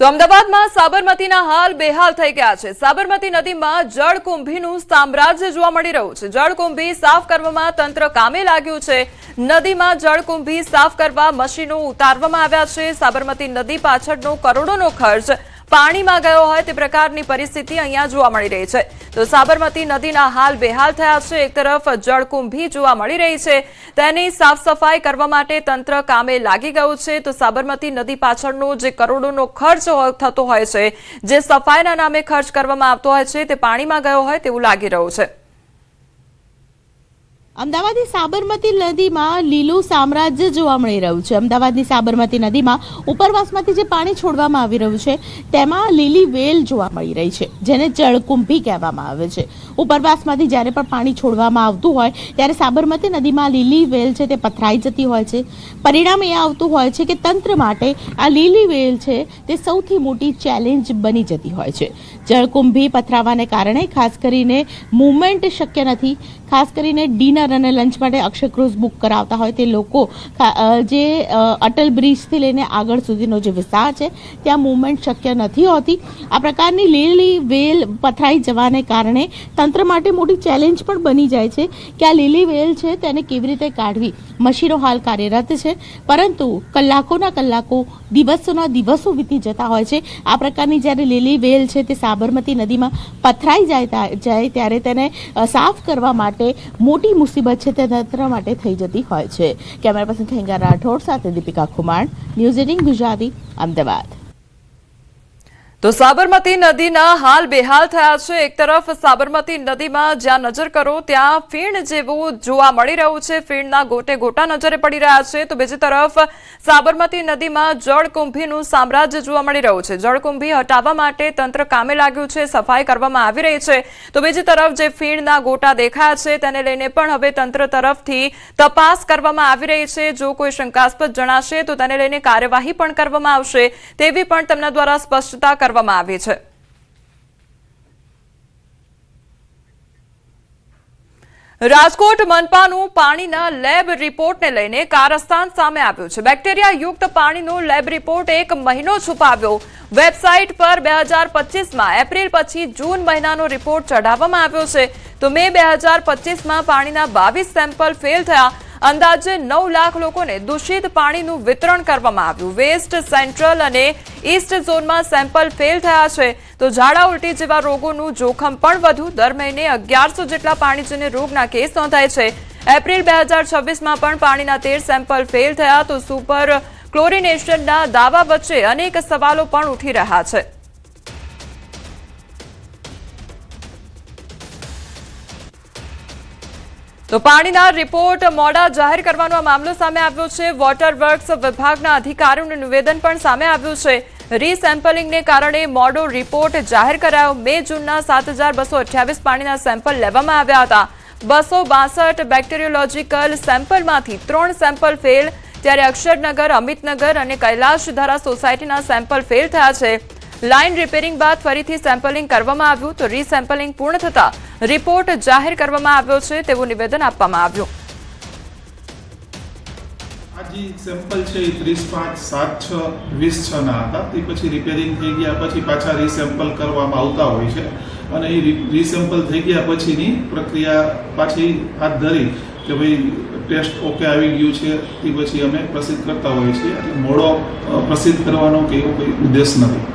તો અમદાવાદમાં સાબરમતીના હાલ બેહાલ થઈ ગયા છે। સાબરમતી નદીમાં જળકુંભીનું સામ્રાજ્ય જોવા મળી રહ્યું છે। જળકુંભી સાફ કરવામાં તંત્ર કામે લાગ્યું છે। નદીમાં જળકુંભી સાફ કરવા મશીનો ઉતારવામાં આવ્યા છે। સાબરમતી નદી પાછળનો કરોડોનો ખર્ચ પાણીમાં ગયો હોય તે પ્રકારની પરિસ્થિતિ અહીંયા જોવા મળી રહી છે। તો સાબરમતી નદીના હાલ બેહાલ થયા છે। એક તરફ જળકુંભી જોવા મળી રહી છે, તેની સાફ સફાઈ કરવા માટે તંત્ર કામે લાગી ગયું છે। તો સાબરમતી નદી પાછળનો જે કરોડોનો ખર્ચ થતો હોય છે, જે સફાઈના નામે ખર્ચ કરવામાં આવતો હોય છે, તે પાણીમાં ગયો હોય તેવું લાગી રહ્યું છે। અમદાવાદની સાબરમતી નદીમાં લીલું સામ્રાજ્ય જોવા મળી રહ્યું છે। અમદાવાદની સાબરમતી નદીમાં ઉપરવાસમાંથી જે પાણી છોડવામાં આવી રહ્યું છે, તેમાં લીલી વેલ જોવા મળી રહી છે, જેને જળકુંભી કહેવામાં આવે છે। ઉપરવાસમાંથી જ્યારે પણ પાણી છોડવામાં આવતું હોય ત્યારે સાબરમતી નદીમાં લીલી વેલ છે તે પથરાઈ જતી હોય છે। પરિણામ એ આવતું હોય છે કે તંત્ર માટે આ લીલી વેલ છે તે સૌથી મોટી ચેલેન્જ બની જતી હોય છે। જળકુંભી પથરાવાને કારણે ખાસ કરીને મૂવમેન્ટ શક્ય નથી। ખાસ કરીને ડિનર અને લંચ માટે અક્ષય ક્રૂઝ બુક કરાવતા હોય તે લોકો જે અટલ બ્રિજથી લઈને આગળ સુધીનો જે વિસ્તાર છે ત્યાં મૂવમેન્ટ શક્ય નથી હોતી। આ પ્રકારની લીલી વેલ પથરાઈ જવાને કારણે તંત્ર માટે મોટી ચેલેન્જ પણ બની જાય છે કે આ લીલી વેલ છે તેને કેવી રીતે કાઢવી। મશીનો હાલ કાર્યરત છે, પરંતુ કલાકોના કલાકો દિવસોના દિવસો વીતી જતા હોય છે। આ પ્રકારની જ્યારે લીલી વેલ છે તે સાબરમતી નદીમાં પથરાઈ જાય ત્યારે તેને સાફ કરવા માટે મોટી મુસીબત છે તે તંત્ર માટે થઈ જતી હોય છે। કેમેરા પર્સન ખેંગા રાઠોડ સાથે દીપિકા ખુમાણ, ન્યૂઝ 18 ગુજરાતી, અમદાવાદ। તો સાબરમતી નદીના હાલ બેહાલ થયા છે। એક તરફ સાબરમતી નદીમાં જ્યાં નજર કરો ત્યાં ફીણ જેવું જોવા મળી રહ્યું છે, ફીણના ગોટે ગોટા નજરે પડી રહ્યા છે। તો બીજી તરફ સાબરમતી નદીમાં જળકુંભીનું સામ્રાજ્ય જોવા મળી રહ્યું છે। જળકુંભી હટાવવા માટે તંત્ર કામે લાગ્યું છે, સફાઈ કરવામાં આવી રહી છે। તો બીજી તરફ જે ફીણના ગોટા દેખાયા છે તેને લઈને પણ હવે તંત્ર તરફથી તપાસ કરવામાં આવી રહી છે। જો કોઈ શંકાસ્પદ જણાશે તો તેને લઈને કાર્યવાહી પણ કરવામાં આવશે, તેવી પણ તેમના દ્વારા સ્પષ્ટતા કરવામાં આવી છે। રાજકોટ મનપાનું પાણીના લેબ રિપોર્ટને લઈને કારસ્તાન સામે આવ્યું છે। બેક્ટેરિયા યુક્ત પાણીનો લેબ રિપોર્ટ 1 મહિનો છુપાવ્યો। વેબસાઇટ પર 2025માં એપ્રિલ પછી જૂન મહિનાનો રિપોર્ટ ચઢાવવામાં આવ્યો છે। તો મે 2025માં પાણીના 22 સેમ્પલ ફેલ થયા। અંદાજે 9 લાખ લોકોને દૂષિત પાણીનું વિતરણ કરવામાં આવ્યું। વેસ્ટ સેન્ટ્રલ અને ઈસ્ટ ઝોનમાં સેમ્પલ ફેલ થયા છે। તો ઝાડા ઉલટી જેવા રોગોનું જોખમ પણ વધુ। દર મહિને 1100 જેટલા પાણીજન્ય રોગના કેસ નોંધાય છે। એપ્રિલ 2026માં પણ પાણીના 13 સેમ્પલ ફેલ થયા। તો સુપર ક્લોરિનેશનના દાવા વચ્ચે અનેક સવાલો પણ ઉઠી રહ્યા છે। તો પાણીના રિપોર્ટ મોડા જાહેર કરવાનો આ મામલો સામે આવ્યો છે। વોટર વર્ક્સ વિભાગના અધિકારીઓનું નિવેદન પણ સામે આવ્યું છે। રીસેમ્પલિંગને કારણે મોડો રિપોર્ટ જાહેર કરાયો। મે જૂનના 7228 પાણીના સેમ્પલ લેવામાં આવ્યા હતા। 262 બેક્ટેરિયોલોજીકલ સેમ્પલમાંથી 3 સેમ્પલ ફેલ, ત્યારે અક્ષરનગર, અમિતનગર અને કૈલાશધારા સોસાયટીના સેમ્પલ ફેલ થયા છે। લાઇન રિપેરિંગ બાદ ફરીથી સેમ્પલિંગ કરવામાં આવ્યું। તો રીસેમ્પલિંગ પૂર્ણ થતા રિપોર્ટ જાહેર કરવામાં આવ્યો છે તેવું નિવેદન આપવામાં આવ્યું। આ જે સેમ્પલ છે એ 30/5/7/6/20/6 ના હતા। તે પછી રિપેરિંગ થઈ ગયા પછી પાછા રીસેમ્પલ કરવામાં આવતા હોય છે, અને એ રીસેમ્પલ થઈ ગયા પછીની પ્રક્રિયા પાછી હાથ ધરી કે ભાઈ ટેસ્ટ ઓકે આવી ગયું છે, તે પછી અમે પ્રસિદ્ધ કરતા હોઈએ છીએ। એટલે મોડો પ્રસિદ્ધ કરવાનો કે એવો કોઈ ઉદ્દેશ નથી।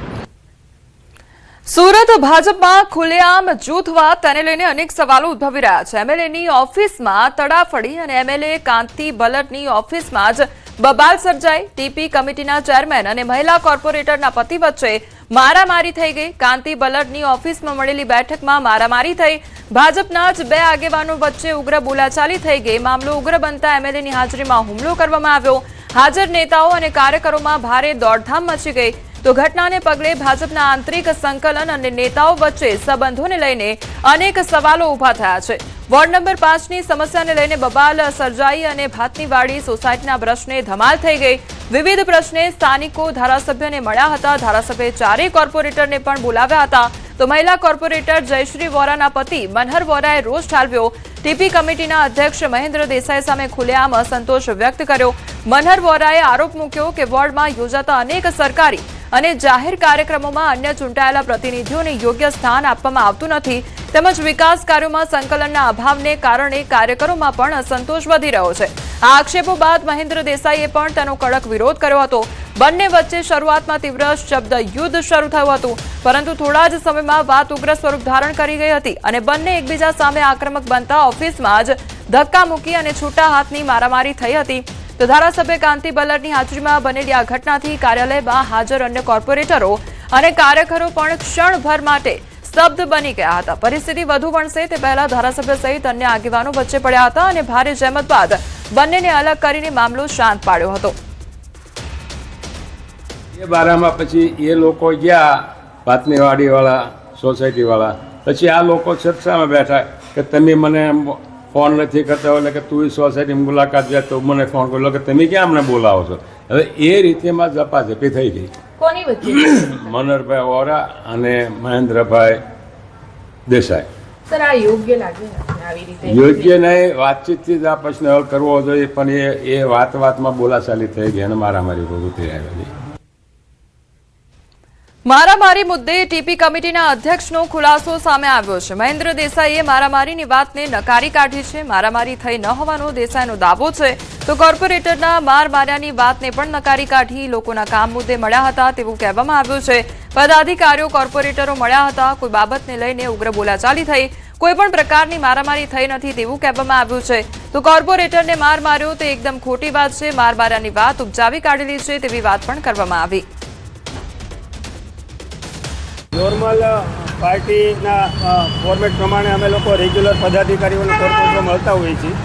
સુરત ભાજપમાં ખુલ્લેઆમ જૂથવાદ, તેને લઈને અનેક સવાલો ઉદ્ભવી રહ્યા છે। એમએલએની ઓફિસમાં તડાફડી અને એમએલએ કાંતિ બલટની ઓફિસમાં જ બબાલ સર્જાઈ। ટીપી કમિટીના ચેરમેન અને મહિલા કોર્પોરેટરના પતિ વચ્ચે મારામારી થઈ ગઈ। કાંતિ બલટની ઓફિસમાં મળેલી બેઠકમાં મારામારી થઈ। ભાજપના જ 2 આગેવાનો વચ્ચે ઉગ્ર બોલાચાલી થઈ ગઈ। મામલો ઉગ્ર બનતા એમએલએની હાજરીમાં હુમલો કરવામાં આવ્યો। હાજર નેતાઓ અને કાર્યકરોમાં ભારે દોડધામ મચી ગઈ। તો ઘટનાને પગલે ભાજપના આંતરિક સંકલન અને નેતાઓ વચ્ચે સંબંધોને લઈને અનેક સવાલો ઉભા થયા છે। વોર્ડ નંબર 5ની સમસ્યાને લઈને બબાલ સર્જાઈ અને ભાતનીવાડી સોસાયટીના પ્રશ્ને ધમાલ થઈ ગઈ। વિવિધ પ્રશ્ને સ્થાનિકો ધારાસભ્યોને મળ્યા હતા। ધારાસભ્યે 4 કોર્પોરેટરને પણ બોલાવ્યા હતા। તો મહિલા કોર્પોરેટર જયશ્રી વોરાના પતિ મનહર વોરાએ રોષ ઠાલવ્યો। ટીપી કમિટીના અધ્યક્ષ મહેન્દ્ર દેસાઈ સામે ખુલ્લેઆમ અસંતોષ વ્યક્ત કર્યો। મનહર વોરાએ આરોપ મૂક્યો કે વોર્ડમાં યોજાતા અનેક સરકારી અને જાહેર કાર્યક્રમોમાં અન્ય ચૂંટાયેલા પ્રતિનિધિઓને યોગ્ય સ્થાન આપવામાં આવતું નથી તેમજ વિકાસ કાર્યોમાં સંકલનના અભાવને કારણે કાર્યકરોમાં પણ અસંતોષ વધી રહ્યો છે. આ આક્ષેપો બાદ મહેન્દ્ર દેસાઈએ પણ તેનો કડક વિરોધ કર્યો હતો. બંને વચ્ચે શરૂઆતમાં તીવ્ર શબ્દ યુદ્ધ શરૂ થયું હતું, પરંતુ થોડા જ સમયમાં વાત ઉગ્ર સ્વરૂપ ધારણ કરી ગઈ હતી અને બંને એકબીજા સામે આક્રમક બનતા ઓફિસમાં જ ધક્કા મૂકી અને છૂટા હાથની મારામારી થઈ હતી. તો ધારાસભ્ય કાંતિ બલરની હાજરીમાં બનેલી આ ઘટનાથી કાર્યાલયમાં હાજર અન્ય કોર્પોરેટરો અને કાર્યકરો પણ ક્ષણભર માટે સ્તબ્ધ બની ગયા હતા. પરિસ્થિતિ વધુ વણસે તે પહેલા ધારાસભ્ય સહિત અન્ય આગેવાનો વચ્ચે પડ્યા હતા અને ભારે જહેમત બાદ બંનેને અલગ કરીને મામલો શાંત પાડ્યો હતો. એ બારામાં પછી એ લોકો ગયા પાતનીવાડીવાળા સોસાયટીવાળા, પછી આ લોકો ચર્ચામાં બેઠા કે તમે મને ફોન નથી કરતા એટલે કે તું સોસાયટીની મુલાકાત જાય તો મને ફોન કર્યો કે તમે ક્યાં અમને બોલાવો છો. હવે એ રીતેમાં ઝપાઝપી થઈ ગઈ. કોની વચ્ચે? મનોહરભાઈ વોરા અને મહેન્દ્રભાઈ દેસાઈ. સર, આ યોગ્ય લાગે આવી રીતે? યોગ્ય નહીં, વાતચીતથી જ આ પ્રશ્ન હલ કરવો જોઈએ, પણ એ વાતમાં બોલાચાલી થઈ ગઈ અને મારામારી પ્રવૃત્તિ આવેલી. મારામારી મુદ્દે ટીપી કમિટીના અધ્યક્ષનો ખુલાસો સામે આવ્યો છે. મહેન્દ્ર દેસાઈએ મારામારીની વાતને નકારી કાઢી છે. મારામારી થઈ ન હોવાનો દેસાઈનો દાવો છે, તો કોર્પોરેટરના માર માર્યાની વાતને પણ નકારી કાઢી. લોકોના કામ મુદ્દે મળ્યા હતા તેવું કહેવામાં આવ્યું છે. પદાધિકારીઓ કોર્પોરેટરો મળ્યા હતા, કોઈ બાબતને લઈને ઉગ્ર બોલાચાલી થઈ, કોઈ પણ પ્રકારની મારામારી થઈ નથી તેવું કહેવામાં આવ્યું છે. તો કોર્પોરેટરને માર માર્યો તે એકદમ ખોટી વાત છે. માર માર્યાની વાત ઉપજાવી કાઢેલી છે તેવી વાત પણ કરવામાં આવી. નોર્મલ પાર્ટીના ફોર્મેટ પ્રમાણે અમે લોકો રેગ્યુલર પદાધિકારીઓને કોર્પોરેટરો મળતા હોઈએ છીએ.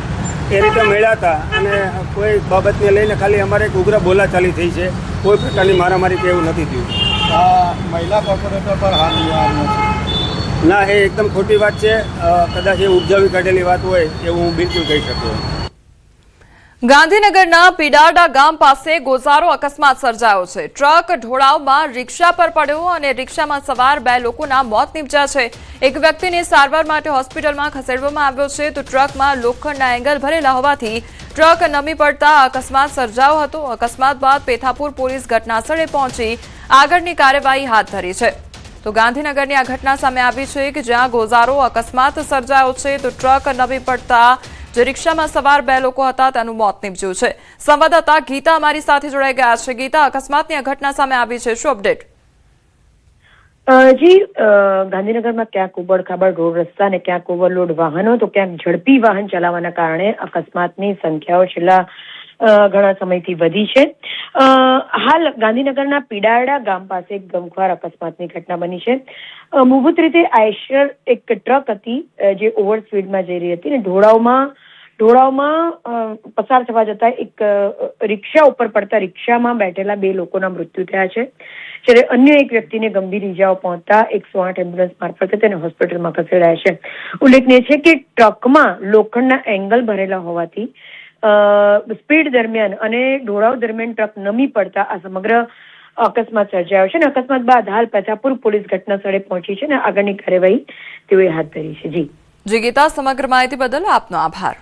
એ રીતે મળ્યા હતા અને કોઈ બાબતને લઈને ખાલી અમારે એક ઉગ્ર બોલાચાલી થઈ છે. કોઈ પ્રકારની મારામારી કે એવું નથી થયું. મહિલા કોર્પોરેટર પર હાથ લેવાનો છે? ના, એ એકદમ ખોટી વાત છે. કદાચ એ ઉપજાવી કાઢેલી વાત હોય એવું હું બિલકુલ કહી શકું. ગાંધીનગરના પીડારડા ગામ પાસે ગોઝારો અકસ્માત સર્જાયો છે. ટ્રક ઢોળાવમાં રિક્ષા પર પડ્યો અને રિક્ષામાં સવાર 2 લોકોના મોત નીપજ્યા છે. એક વ્યક્તિને સારવાર માટે હોસ્પિટલમાં ખસેડવામાં આવ્યો છે, તો ટ્રકમાં લોખંડના એંગલ ભરેલા હોવાથી ટ્રક નમી પડતા અકસ્માત સર્જાયો હતો. અકસ્માત બાદ પેથાપુર પોલીસ ઘટનાસ્થળે પહોંચી આગળની કાર્યવાહી હાથ ધરી છે. તો ગાંધીનગરની આ ઘટના સામે આવી છે કે જ્યાં ગોઝારો અકસ્માત સર્જાયો છે, તો ટ્રક નમી પડતા જે રિક્ષામાં સવાર 2 લોકો હતા તેનું મોત નીપજ્યું છે. સંવાદદાતા ગીતા અમારી સાથે જોડાઈ ગયા છે. ગીતા, અકસ્માતની આ ઘટના સામે આવી છે, શું અપડેટ? જી, ગાંધીનગરમાં ક્યાંક ઉબડ-ખાબડ રોડ રસ્તા અને ક્યાંક ઓવરલોડ વાહનો તો ક્યાંક ઝડપી વાહન ચલાવવાના કારણે અકસ્માતની સંખ્યાઓ છેલ્લા ઘણા સમયથી વધી છે. હાલ ગાંધીનગરના પીડારડા ગામ પાસે એક ગમખ્વાર અકસ્માતની ઘટના બની છે. મૂળભૂત રીતે આઈશર એક ટ્રક હતી જે ઓવર સ્પીડમાં જઈ રહી હતી અને ઢોળાવમાં પસાર થવા જતા એક રિક્ષા ઉપર પડતા રિક્ષામાં બેઠેલા 2 લોકોના મૃત્યુ થયા છે, જ્યારે અન્ય એક વ્યક્તિને ગંભીર ઇજાઓ પહોંચતા 108 એમ્બ્યુલન્સ મારફતે તેને હોસ્પિટલમાં ખસેડાયા છે. ઉલ્લેખનીય છે કે ટ્રકમાં લોખંડના એંગલ ભરેલા હોવાથી સ્પીડ દરમિયાન અને ઢોળાવ દરમિયાન ટ્રક નમી પડતા આ સમગ્ર અકસ્માત સર્જાયો છે અને અકસ્માત બાદ હાલ પેથાપુર પોલીસ ઘટના સ્થળે પહોંચી છે અને આગળની કાર્યવાહી તેઓએ હાથ ધરી છે. જી ગીતા, સમગ્ર માહિતી બદલ આપનો આભાર.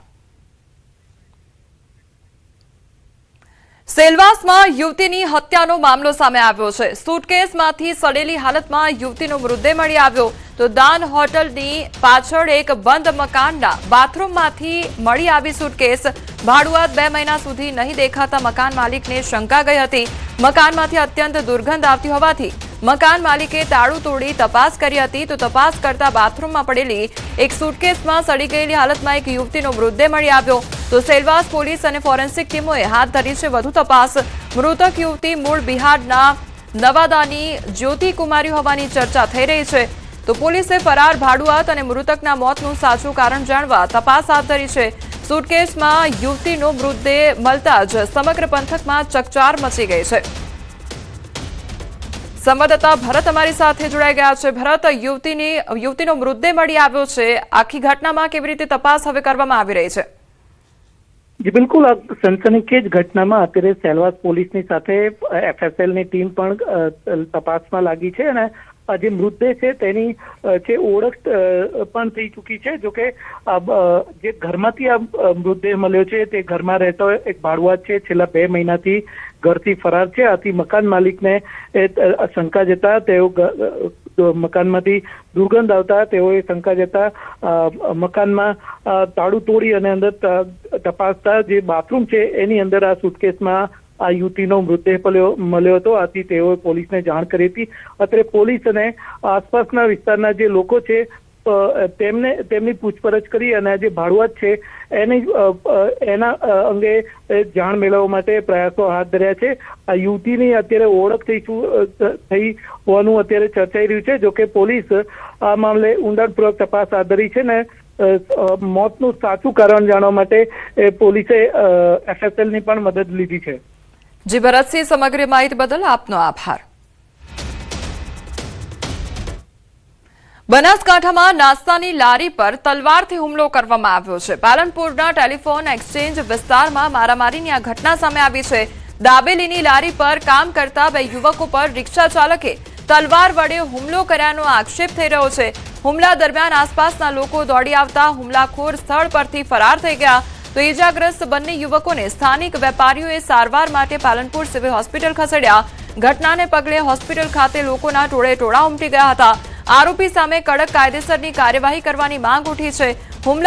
સેલવાસમાં યુવતીની હત્યાનો મામલો સામે આવ્યો છે. સુટકેસમાંથી સડેલી હાલતમાં યુવતીનો મૃતદેહ મળી આવ્યો. તો દાન હોટલની પાછળ એક બંધ મકાનના બાથરૂમમાંથી મળી આવી સુટકેસ. ભાડુઆત 2 મહિના સુધી નહીં દેખાતા મકાન માલિકને શંકા ગઈ હતી. મકાનમાંથી અત્યંત દુર્ગંધ આવતી હોવાથી મકાન માલિકે તાળું તોડી તપાસ કરી હતી. તો તપાસ કરતા બાથરૂમમાં પડેલી એક સુટકેસમાં સડી ગયેલી હાલતમાં એક યુવતીનો મૃતદેહ મળી આવ્યો. તો સેલવાસ પોલીસ અને ફોરેન્સિક ટીમોએ હાથ ધરી છે વધુ તપાસ. મૃતક યુવતી મૂળ બિહારના નવાદાની જ્યોતિ કુમારી હોવાની ચર્ચા થઈ રહી છે. તો પોલીસે ફરાર ભાડુઆત અને મૃતકના મોતનું સાચું કારણ જાણવા તપાસ હાથ ધરી છે. સુટકેસમાં યુવતીનો મૃતદેહ મળતા જ સમગ્ર પંથકમાં ચકચાર મચી ગઈ છે. સંવાદદાતા ભરત અમારી સાથે જોડાઈ ગયા છે. ભરત, યુવતીનો મૃતદેહ મળી આવ્યો છે, આખી ઘટનામાં કેવી રીતે તપાસ હવે કરવામાં આવી રહી છે? જી બિલકુલ, આ સનસનીખેજ ઘટનામાં અત્યારે સેલવાસ પોલીસની સાથે એફએસએલની ટીમ પણ તપાસમાં લાગી છે અને જે મૃતદેહ છે તેની જે ઓળખ પણ થઈ ચૂકી છે. જોકે જે ઘરમાંથી આ મૃતદેહ મળ્યો છે તે ઘરમાં રહેતો એક ભાડુઆત છે. છેલ્લા 2 મહિનાથી ઘરથી ફરાર છે. આથી મકાન માલિકને શંકા જતા તેઓ મકાનમાંથી દુર્ગંધ આવતા તેઓએ શંકા જતા મકાનમાં તાળું તોડી અને અંદર તપાસતા જે બાથરૂમ છે એની અંદર આ સુટકેસમાં આ યુવતીનો મૃતદેહ મળ્યો હતો. આથી તેઓએ પોલીસને જાણ કરી હતી. અત્રે પોલીસ અને આસપાસના વિસ્તારના જે લોકો છે તેમની પૂછપરછ કરી અને જે ભાડુઆત છે એના અંગે જાણ મેળવવા માટે પ્રયાસો હાથ ધર્યા છે. આ યુવતીની અત્યારે ઓળખ થઈ હોવાનું અત્યારે ચર્ચાઈ રહ્યું છે. જોકે પોલીસ આ મામલે ઊંડાણપૂર્વક તપાસ હાથ ધરી છે ને મોતનું સાચું કારણ જાણવા માટે પોલીસે FSLની પણ મદદ લીધી છે. જી ભરતસિંહ, સમગ્ર માહિતી બદલ આપનો આભાર. બનાસકાંઠામાં નાસ્તાની લારી પર તલવારથી હુમલો કરવામાં આવ્યો છે. પાલનપુરના ટેલિફોન એક્સચેન્જ વિસ્તારમાં મારામારીની આ ઘટના સામે આવી છે. દાબેલીની લારી પર કામ કરતા 2 યુવકો પર રિક્ષા ચાલકે તલવાર વડે હુમલો કર્યાનો આક્ષેપ થઈ રહ્યો છે. હુમલા દરમિયાન આસપાસના લોકો દોડી આવતા હુમલાખોર સ્થળ પરથી ફરાર થઈ ગયા. તો ઈજાગ્રસ્ત બંને યુવકોને સ્થાનિક વેપારીઓએ સારવાર માટે પાલનપુર સિવિલ હોસ્પિટલ ખસેડ્યા. ઘટનાને પગલે હોસ્પિટલ ખાતે લોકોના ટોળે ટોળા ઉમટી ગયા હતા. આરોપી સામે કડક કાયદેસરની કાર્યવાહી કરવાની માંગ ઉઠી છે. હુમલા